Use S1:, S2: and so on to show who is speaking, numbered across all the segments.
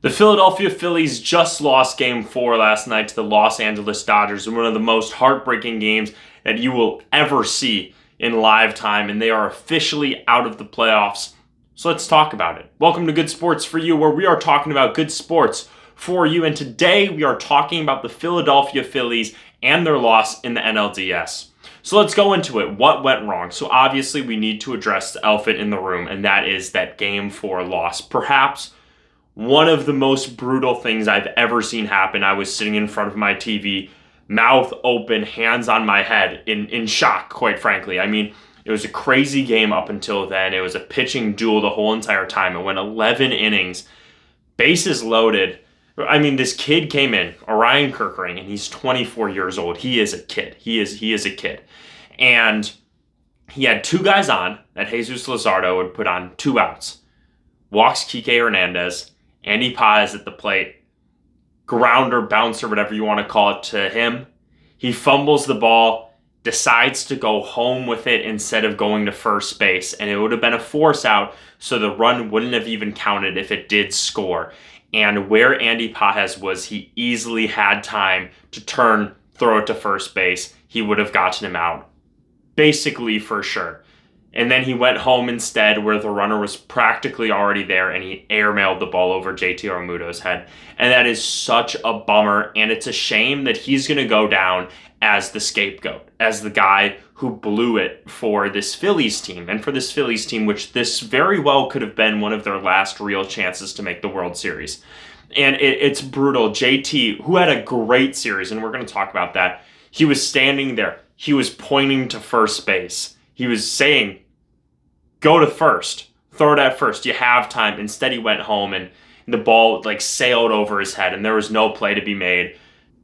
S1: The Philadelphia Phillies just lost Game 4 last night to the Los Angeles Dodgers in one of the most heartbreaking games that you will ever see in live time, and they are officially out of the playoffs. So let's talk about it. Welcome to Good Sports for You, where we are talking about good sports for you, and today we are talking about the Philadelphia Phillies and their loss in the NLDS. So let's go into it. What went wrong? So obviously we need to address the elephant in the room, and that is that Game 4 loss. Perhaps one of the most brutal things I've ever seen happen. I was sitting in front of my TV, mouth open, hands on my head, in shock, quite frankly. I mean, it was a crazy game up until then. It was a pitching duel the whole entire time. It went 11 innings, bases loaded. I mean, this kid came in, Orion Kirkering, and he's 24 years old. He is a kid. He is a kid. And he had two guys on that Jesus Luzardo would put on 2 outs. Walks Kike Hernandez. Andy Paz at the plate, grounder, bouncer, whatever you want to call it, to him. He fumbles the ball, decides to go home with it instead of going to first base, and it would have been a force out, so the run wouldn't have even counted if it did score. And where Andy Paz was, he easily had time to turn, throw it to first base. He would have gotten him out, basically for sure. And then he went home instead, where the runner was practically already there, and he airmailed the ball over JT Realmuto's head. And that is such a bummer, and it's a shame that he's going to go down as the scapegoat, as the guy who blew it for this Phillies team, and for this Phillies team, which this very well could have been one of their last real chances to make the World Series. And it's brutal. JT, who had a great series, and we're going to talk about that, he was standing there. He was pointing to first base. He was saying, go to first. Throw it at first. You have time. Instead, he went home, and the ball sailed over his head, and there was no play to be made.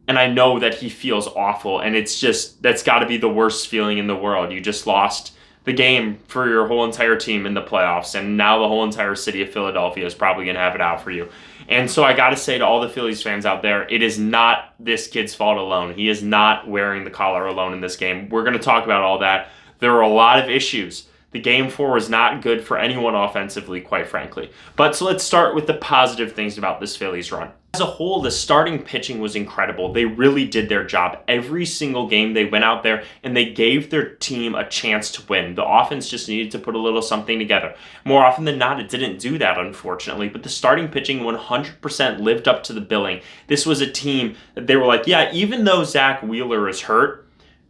S1: And I know that he feels awful, and it's just, that's got to be the worst feeling in the world. You just lost the game for your whole entire team in the playoffs, and now the whole entire city of Philadelphia is probably going to have it out for you. And so I got to say to all the Phillies fans out there, it is not this kid's fault alone. He is not wearing the collar alone in this game. We're going to talk about all that. There are a lot of issues. The Game 4 was not good for anyone offensively, quite frankly. But so let's start with the positive things about this Phillies run. As a whole, the starting pitching was incredible. They really did their job. Every single game they went out there and they gave their team a chance to win. The offense just needed to put a little something together. More often than not, it didn't do that, unfortunately. But the starting pitching 100% lived up to the billing. This was a team that they were like, yeah, even though Zach Wheeler is hurt,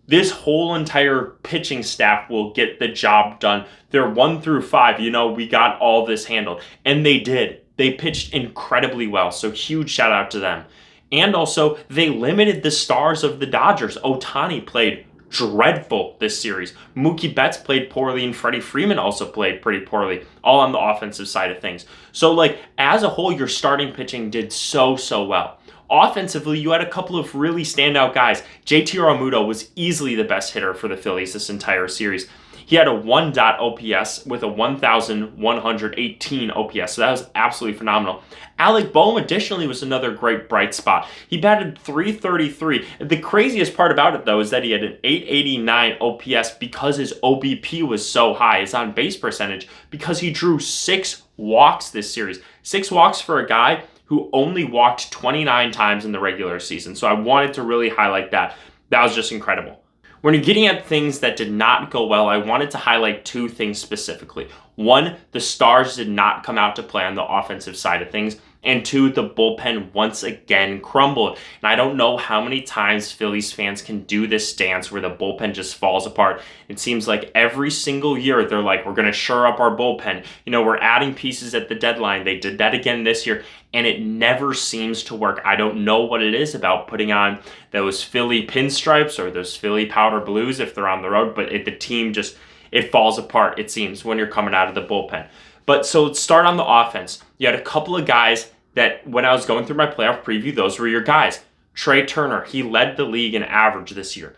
S1: this whole entire pitching staff will get the job done. They're 1 through 5. We got all this handled. And they did. They pitched incredibly well. So huge shout out to them. And also, they limited the stars of the Dodgers. Ohtani played dreadful this series. Mookie Betts played poorly, and Freddie Freeman also played pretty poorly, all on the offensive side of things. So, as a whole, your starting pitching did so well. Offensively, you had a couple of really standout guys. JT Realmuto was easily the best hitter for the Phillies this entire series. He had a 1 OPS with a 1,118 OPS, so that was absolutely phenomenal. Alec Boehm additionally was another great bright spot. He batted .333. The craziest part about it, though, is that he had an 889 OPS because his OBP was so high, his on-base percentage, because he drew 6 walks this series. 6 walks for a guy who only walked 29 times in the regular season. So I wanted to really highlight that. That was just incredible. When you're getting at things that did not go well, I wanted to highlight 2 things specifically. 1, the stars did not come out to play on the offensive side of things. And 2, the bullpen once again crumbled. And I don't know how many times Phillies fans can do this dance where the bullpen just falls apart. It seems like every single year they're like, we're going to shore up our bullpen. We're adding pieces at the deadline. They did that again this year, and it never seems to work. I don't know what it is about putting on those Philly pinstripes or those Philly powder blues if they're on the road, but the team just, it falls apart, it seems, when you're coming out of the bullpen. But so let's start on the offense. You had a couple of guys that when I was going through my playoff preview, those were your guys. Trey Turner, he led the league in average this year.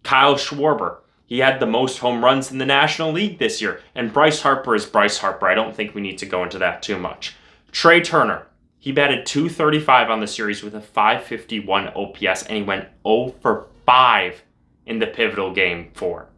S1: Kyle Schwarber, he had the most home runs in the National League this year. And Bryce Harper is Bryce Harper. I don't think we need to go into that too much. Trey Turner, he batted .235 on the series with a .551 OPS, and he went 0 for 5 in the pivotal Game 4.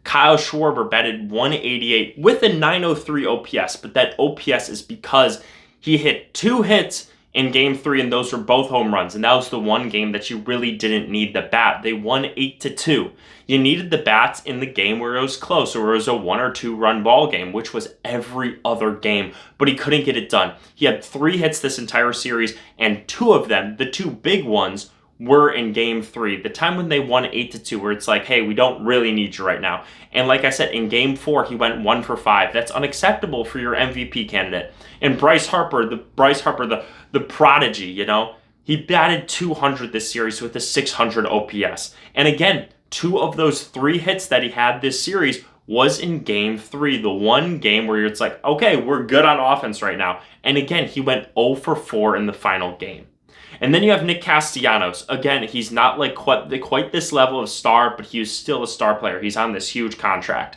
S1: Kyle Schwarber batted .188 with a .903 OPS, but that OPS is because he hit 2 hits in game 3, and those were both home runs. And that was the one game that you really didn't need the bat. They won 8-2. You needed the bats in the game where it was close, or it was a 1 or 2 run ball game, which was every other game, but he couldn't get it done. He had 3 hits this entire series, and 2 of them, the 2 big ones, were in game 3, the time when they won 8-2, where it's like, hey, we don't really need you right now. And like I said, in game 4, he went 1 for 5. That's unacceptable for your MVP candidate. And Bryce Harper, the prodigy, you know, he batted 200 this series with a 600 OPS. And again, 2 of those 3 hits that he had this series was in game 3, the one game where it's like, okay, we're good on offense right now. And again, he went 0 for 4 in the final game. And then you have Nick Castellanos. Again, he's not like quite this level of star, but he's still a star player. He's on this huge contract.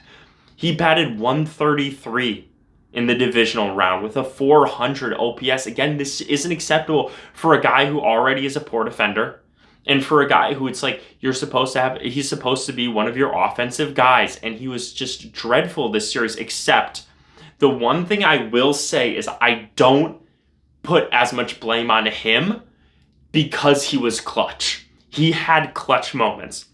S1: He batted 133 in the divisional round with a 400 OPS. Again, this isn't acceptable for a guy who already is a poor defender, and for a guy who it's like he's supposed to be one of your offensive guys, and he was just dreadful this series. Except the one thing I will say is I don't put as much blame on him, because he was clutch. He had clutch moments.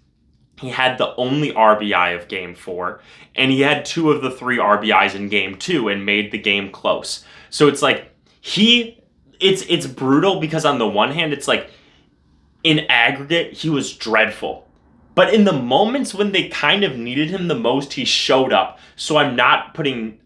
S1: He had the only RBI of game 4, and he had 2 of the 3 RBIs in game 2 and made the game close. So it's like it's brutal, because on the one hand, it's like in aggregate, he was dreadful. But in the moments when they kind of needed him the most, he showed up. So I'm putting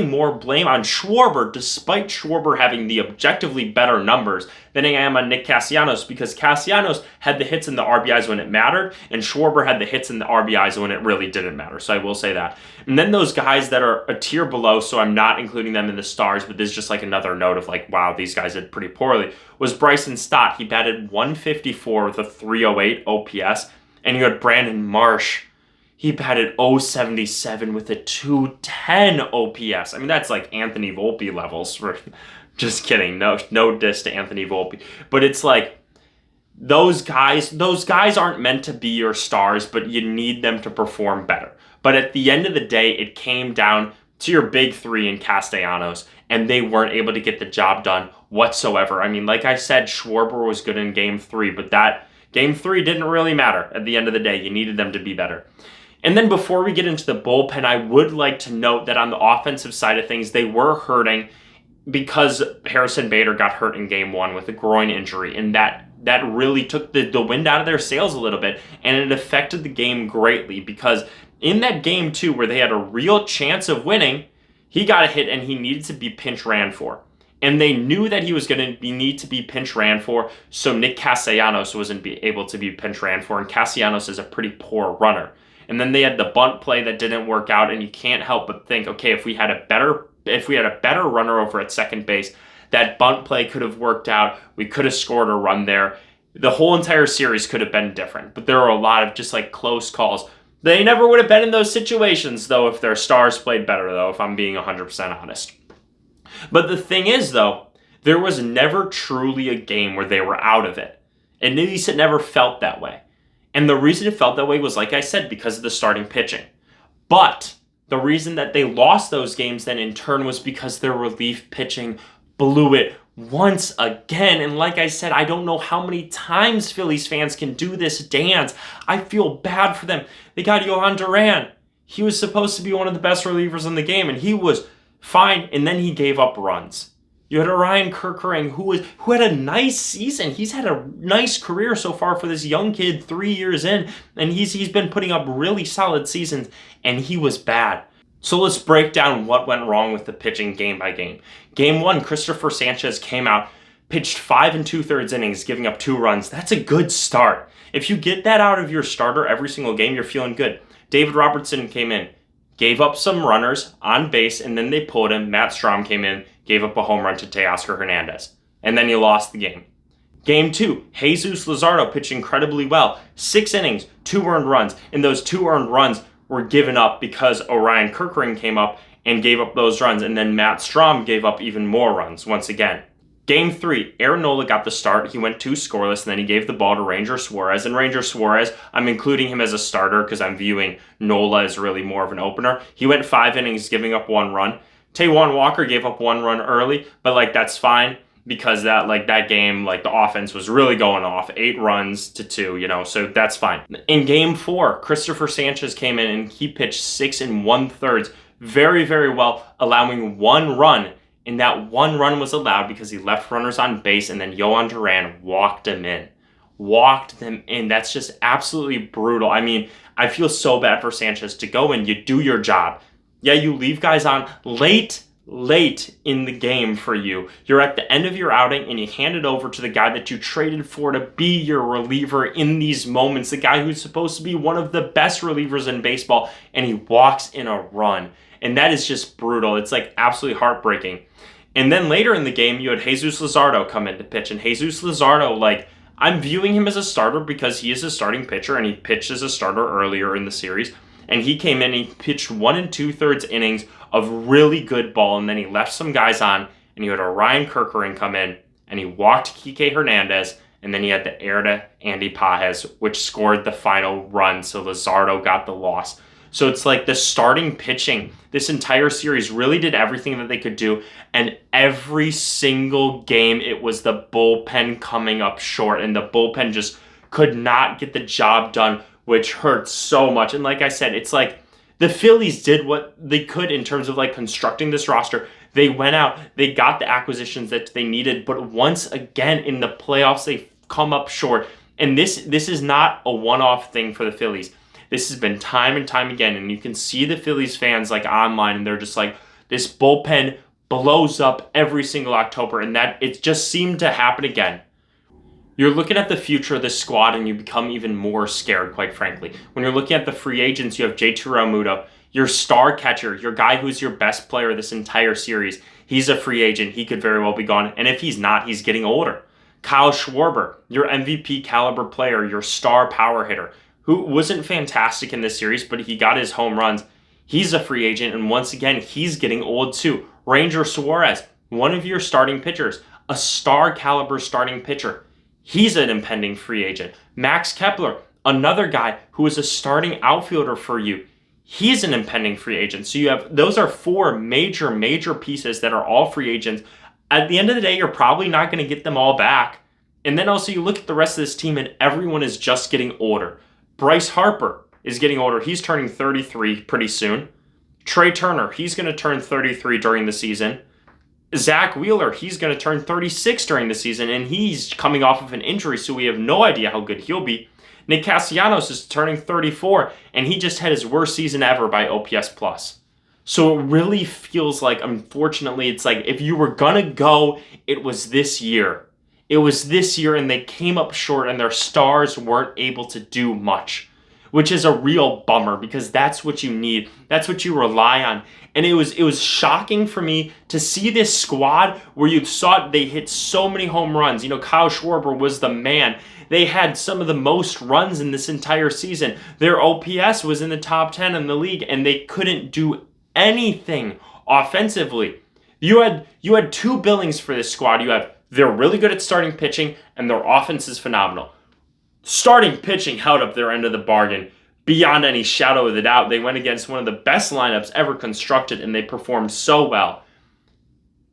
S1: more blame on Schwarber, despite Schwarber having the objectively better numbers than I am on Nick Castellanos, because Castellanos had the hits and the RBIs when it mattered, and Schwarber had the hits and the RBIs when it really didn't matter. So I will say that. And then those guys that are a tier below, so I'm not including them in the stars, but this is just like another note of like, wow, these guys did pretty poorly, was Bryson Stott. He batted 154 with a 308 OPS, and you had Brandon Marsh. He batted 077 with a 210 OPS. I mean, that's like Anthony Volpe levels. Just kidding. No diss to Anthony Volpe. But it's like those guys aren't meant to be your stars, but you need them to perform better. But at the end of the day, it came down to your big 3 in Castellanos, and they weren't able to get the job done whatsoever. I mean, like I said, Schwarber was good in game 3, but that game 3 didn't really matter at the end of the day. You needed them to be better. And then before we get into the bullpen, I would like to note that on the offensive side of things, they were hurting because Harrison Bader got hurt in game 1 with a groin injury, and that really took the wind out of their sails a little bit, and it affected the game greatly, because in that game 2 where they had a real chance of winning, he got a hit and he needed to be pinch ran for. And they knew that he was going to need to be pinch ran for, so Nick Castellanos wasn't able to be pinch ran for, and Castellanos is a pretty poor runner. And then they had the bunt play that didn't work out, and you can't help but think, okay, if we had a better runner over at second base, that bunt play could have worked out. We could have scored a run there. The whole entire series could have been different, but there were a lot of just like close calls. They never would have been in those situations, though, if their stars played better, though, if I'm being 100% honest. But the thing is, though, there was never truly a game where they were out of it. At least it never felt that way. And the reason it felt that way was, like I said, because of the starting pitching. But the reason that they lost those games then in turn was because their relief pitching blew it once again. And like I said, I don't know how many times Phillies fans can do this dance. I feel bad for them. They got Johan Duran. He was supposed to be one of the best relievers in the game, and he was fine, and then he gave up runs. You had Orion Kerkering, who had a nice season. He's had a nice career so far for this young kid, 3 years in, and he's been putting up really solid seasons, and he was bad. So let's break down what went wrong with the pitching game by game. Game 1, Christopher Sanchez came out, pitched 5 2/3 innings, giving up 2 runs. That's a good start. If you get that out of your starter every single game, you're feeling good. David Robertson came in, gave up some runners on base, and then they pulled him. Matt Strahm came in, gave up a home run to Teoscar Hernandez. And then you lost the game. Game 2, Jesus Luzardo pitched incredibly well. 6 innings, 2 earned runs. And those 2 earned runs were given up because Orion Kerkering came up and gave up those runs. And then Matt Strahm gave up even more runs once again. Game 3, Aaron Nola got the start. He went 2 scoreless, and then he gave the ball to Ranger Suarez. And Ranger Suarez, I'm including him as a starter because I'm viewing Nola as really more of an opener. He went 5 innings, giving up 1 run. Taijuan Walker gave up 1 run early, but that's fine. because that game, the offense was really going off, 8 runs to 2, so that's fine. In game 4, Christopher Sanchez came in and he pitched 6 1/3, very, very well, allowing 1 run. And that 1 run was allowed because he left runners on base, and then Yohan Duran walked them in. That's just absolutely brutal. I mean, I feel so bad for Sanchez to go in. You do your job. Yeah, you leave guys on late in the game for you. You're at the end of your outing and you hand it over to the guy that you traded for to be your reliever in these moments, the guy who's supposed to be one of the best relievers in baseball, and he walks in a run. And that is just brutal. It's absolutely heartbreaking. And then later in the game, you had Jesus Luzardo come in to pitch. And Jesus Luzardo, I'm viewing him as a starter because he is a starting pitcher, and he pitched as a starter earlier in the series. And he came in, he pitched 1 2/3 innings of really good ball, and then he left some guys on, and you had a Ryan Kerkering come in, and he walked Kike Hernandez, and then he had the air to Andy Pages, which scored the final run, so Luzardo got the loss. So it's the starting pitching this entire series really did everything that they could do, and every single game it was the bullpen coming up short, and the bullpen just could not get the job done, which hurts so much. And like I said, it's the Phillies did what they could in terms of constructing this roster. They went out, they got the acquisitions that they needed, but once again in the playoffs they come up short. And this is not a one-off thing for the Phillies. This has been time and time again, and you can see the Phillies fans online, and they're just this bullpen blows up every single October, and that it just seemed to happen again. You're looking at the future of this squad, and you become even more scared, quite frankly. When you're looking at the free agents, you have JT Realmuto, your star catcher, your guy who's your best player this entire series. He's a free agent. He could very well be gone, and if he's not, he's getting older. Kyle Schwarber, your MVP caliber player, your star power hitter, who wasn't fantastic in this series, but he got his home runs. He's a free agent, and once again, he's getting old too. Ranger Suarez, one of your starting pitchers, a star caliber starting pitcher. He's an impending free agent. Max Kepler, another guy who is a starting outfielder for you. He's an impending free agent. So those are 4 major pieces that are all free agents. At the end of the day, you're probably not going to get them all back. And then also you look at the rest of this team, and everyone is just getting older. Bryce Harper is getting older. He's turning 33 pretty soon. Trey Turner, he's going to turn 33 during the season. Zach Wheeler, he's going to turn 36 during the season, and he's coming off of an injury, so we have no idea how good he'll be. Nick Castellanos is turning 34, and he just had his worst season ever by OPS+. So it really feels unfortunately, it's if you were going to go, it was this year. It was this year, and they came up short, and their stars weren't able to do much, which is a real bummer because that's what you need. That's what you rely on. And it was shocking for me to see this squad where you saw they hit so many home runs. Kyle Schwarber was the man. They had some of the most runs in this entire season. Their OPS was in the top 10 in the league, and they couldn't do anything offensively. You had 2 billings for this squad. They're really good at starting pitching, and their offense is phenomenal. Starting pitching held up their end of the bargain beyond any shadow of a doubt. They went against one of the best lineups ever constructed, and they performed so well.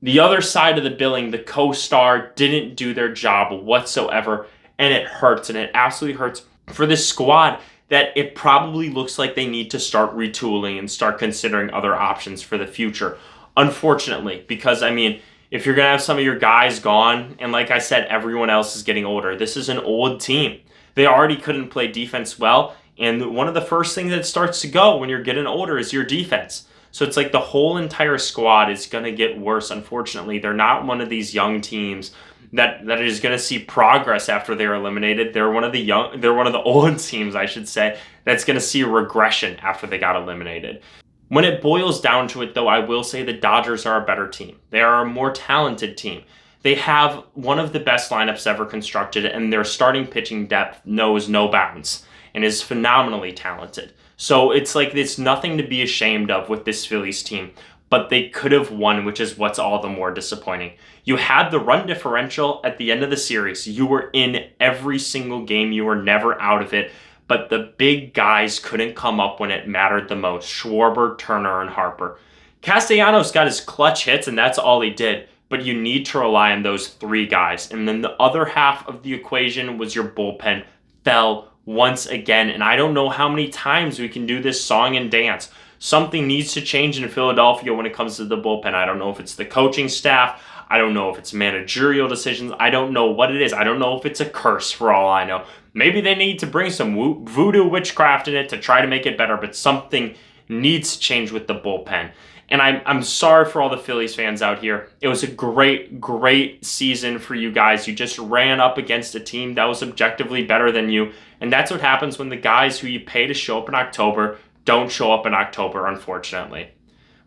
S1: The other side of the billing, the co-star, didn't do their job whatsoever, and it hurts, and it absolutely hurts for this squad that it probably looks like they need to start retooling and start considering other options for the future. Unfortunately, because, if you're going to have some of your guys gone, and like I said, everyone else is getting older, this is an old team. They already couldn't play defense well, and one of the first things that starts to go when you're getting older is your defense. So it's the whole entire squad is going to get worse, unfortunately. They're not one of these young teams that is going to see progress after they're eliminated. They're one of the old teams, I should say, that's going to see regression after they got eliminated. When it boils down to it, though, I will say the Dodgers are a better team. They are a more talented team. They have one of the best lineups ever constructed, and their starting pitching depth knows no bounds and is phenomenally talented. So it's nothing to be ashamed of with this Phillies team, but they could have won, which is what's all the more disappointing. You had the run differential at the end of the series. You were in every single game. You were never out of it. But the big guys couldn't come up when it mattered the most. Schwarber, Turner, and Harper. Castellanos got his clutch hits, and that's all he did. but you need to rely on those three guys. And then the other half of the equation was your bullpen fell once again. And I don't know how many times we can do this song and dance. Something needs to change in Philadelphia when it comes to the bullpen. I don't know if it's the coaching staff. I don't know if it's managerial decisions. I don't know what it is. I don't know if it's a curse for all I know. Maybe they need to bring some voodoo witchcraft in it to try to make it better, but something needs to change with the bullpen. And I'm sorry for all the Phillies fans out here. It was a great season for you guys. You just ran up against a team that was objectively better than you. And that's what happens when the guys who you pay to show up in October don't show up in October, unfortunately.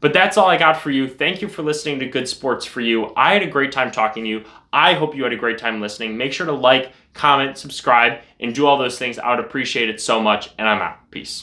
S1: But that's all I got for you. Thank you for listening to Good Sports for You. I had a great time talking to you. I hope you had a great time listening. Make sure to like, comment, subscribe, and do all those things. I would appreciate it so much. And I'm out. Peace.